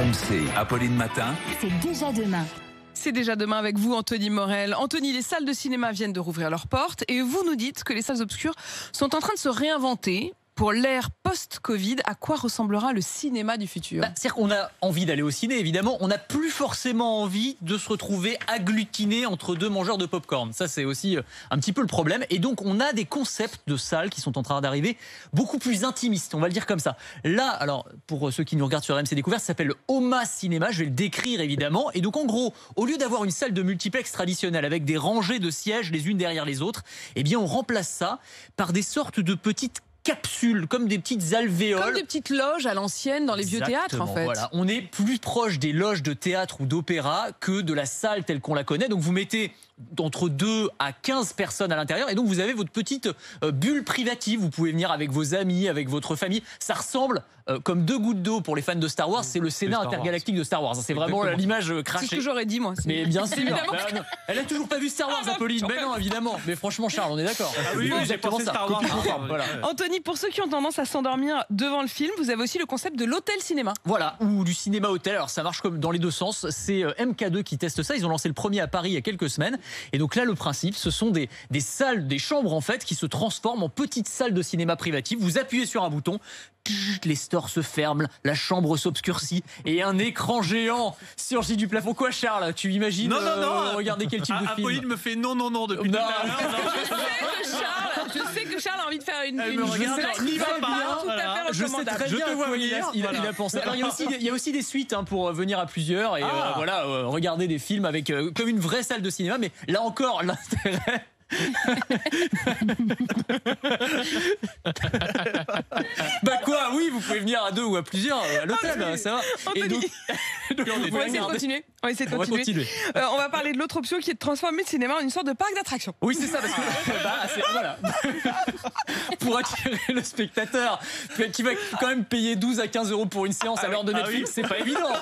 RMC, Apolline Matin. C'est déjà demain. C'est déjà demain avec vous, Anthony Morel. Anthony, les salles de cinéma viennent de rouvrir leurs portes et vous nous dites que les salles obscures sont en train de se réinventer. Pour l'ère post-Covid, à quoi ressemblera le cinéma du futur ? C'est-à-dire qu'on a envie d'aller au ciné, évidemment. On n'a plus forcément envie de se retrouver agglutiné entre deux mangeurs de pop-corn. Ça, c'est aussi un petit peu le problème. Et donc, on a des concepts de salles qui sont en train d'arriver beaucoup plus intimistes, on va le dire comme ça. Là, alors, pour ceux qui nous regardent sur RMC Découverte, ça s'appelle le Oma Cinéma. Je vais le décrire, évidemment. Et donc, en gros, au lieu d'avoir une salle de multiplex traditionnelle avec des rangées de sièges les unes derrière les autres, eh bien, on remplace ça par des sortes de petites capsules, comme des petites alvéoles. Comme des petites loges à l'ancienne dans les vieux théâtres, en fait. Voilà. On est plus proche des loges de théâtre ou d'opéra que de la salle telle qu'on la connaît. Donc vous mettez entre 2 à 15 personnes à l'intérieur et donc vous avez votre petite bulle privative. Vous pouvez venir avec vos amis, avec votre famille. Ça ressemble comme 2 gouttes d'eau pour les fans de Star Wars. C'est le Sénat intergalactique de Star Wars. C'est vraiment l'image crachée. C'est ce que j'aurais dit, moi. Mais bien sûr. Elle a toujours pas vu Star Wars, Apolline. Mais non, évidemment. Mais franchement, Charles, on est d'accord. Oui, j'ai pensé Star Wars. Voilà. Anthony, pour ceux qui ont tendance à s'endormir devant le film, vous avez aussi le concept de l'hôtel-cinéma. Voilà, ou du cinéma-hôtel. Alors ça marche comme dans les deux sens. C'est MK2 qui teste ça. Ils ont lancé le premier à Paris il y a quelques semaines. Et donc là, le principe, ce sont des salles, des chambres en fait, qui se transforment en petites salles de cinéma privatives. Vous appuyez sur un bouton, les stores se ferment, la chambre s'obscurcit et un écran géant surgit du plafond. Quoi, Charles? Tu imagines non. Regardez quel type de film? Apolline me fait non depuis tout à l'heure. Je sais que Charles a envie de faire une Elle me regarde, n'y va pas. tout à fait Je sais recommandable. très bien te vois à quoi venir. il a pensé. Alors, il y a aussi des suites pour venir à plusieurs et voilà, regarder des films avec comme une vraie salle de cinéma. Mais là encore, l'intérêt. Bah quoi, oui, vous pouvez venir à 2 ou à plusieurs à l'hôtel, ça va. Et donc on va essayer de continuer. On va continuer. On va parler de l'autre option qui est de transformer le cinéma en une sorte de parc d'attractions. Oui, c'est ça, parce que voilà. Pour attirer le spectateur qui va quand même payer 12 à 15 € pour une séance à l'heure de Netflix, c'est pas évident.